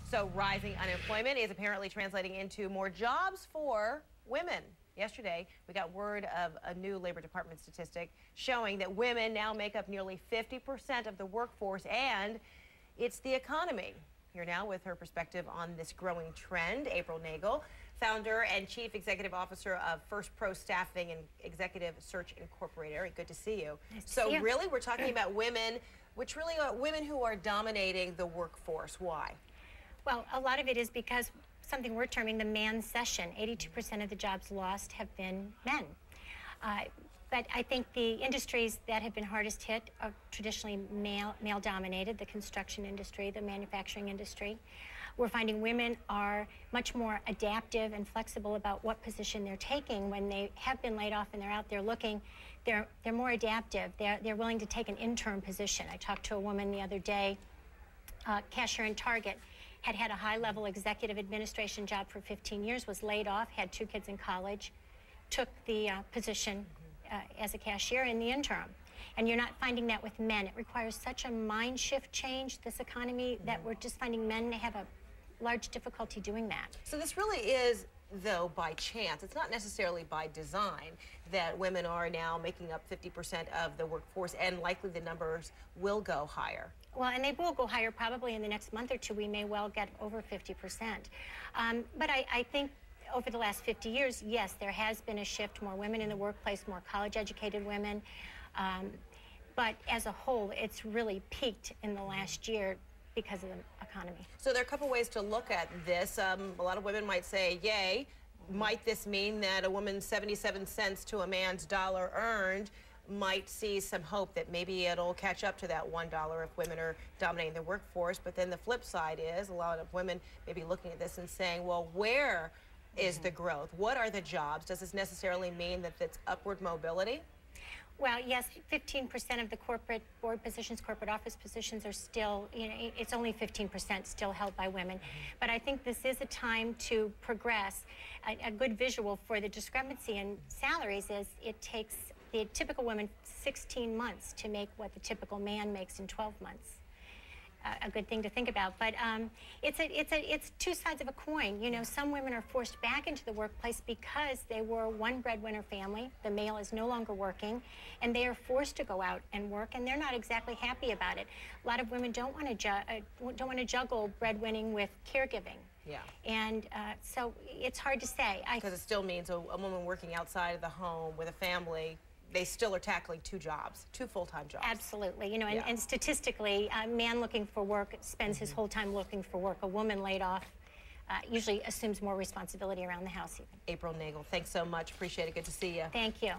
So rising unemployment is apparently translating into more jobs for women. Yesterday, we got word of a new Labor Department statistic showing that women now make up nearly 50% of the workforce, and it's the economy. Here now with her perspective on this growing trend, April Nagel, founder and chief executive officer of firstPRO's Staffing and Executive Search Incorporated. Good to see you. Nice to so see you. Really, we're talking about women, which really are women who are dominating the workforce. Why? Well, a lot of it is because something we're terming the Mancession. 82% of the jobs lost have been men. But I think the industries that have been hardest hit are traditionally male-dominated, the construction industry, the manufacturing industry. We're finding women are much more adaptive and flexible about what position they're taking when they have been laid off and they're out there looking. They're more adaptive. They're willing to take an interim position. I talked to a woman the other day, cashier in Target, had a high-level executive administration job for 15 years, was laid off, had 2 kids in college, took the position as a cashier in the interim. And you're not finding that with men. It requires such a mind shift change, this economy, that we're just finding men have a large difficulty doing that. So this really is, though, by chance. It's not necessarily by design that women are now making up 50% of the workforce, and likely the numbers will go higher. Well, and they will go higher probably in the next month or two. We may well get over 50%. But I think over the last 50 years, yes, there has been a shift, more women in the workplace, more college-educated women. But as a whole, it's really peaked in the last year because of the economy. So there are a couple ways to look at this. A lot of women might say, yay. Might this mean that a woman's 77 cents to a man's dollar earned might see some hope that maybe it'll catch up to that $1 if women are dominating the workforce? But then the flip side is a lot of women may be looking at this and saying, well, where is the growth? What are the jobs? Does this necessarily mean that it's upward mobility? Well, yes, 15% of the corporate board positions, corporate office positions are still, it's only 15% still held by women. But I think this is a time to progress. A good visual for the discrepancy in salaries is it takes the typical woman 16 months to make what the typical man makes in 12 months. A good thing to think about, but it's two sides of a coin. Some women are forced back into the workplace because they were one breadwinner family. The male is no longer working, and they are forced to go out and work, and they're not exactly happy about it. A lot of women don't want to juggle breadwinning with caregiving. Yeah. And so it's hard to say. Because it still means a woman working outside of the home with a family, they still are tackling 2 jobs, 2 full-time jobs. Absolutely. And statistically, a man looking for work spends his whole time looking for work. A woman laid off usually assumes more responsibility around the house even. April Nagel, thanks so much. Appreciate it. Good to see you. Thank you.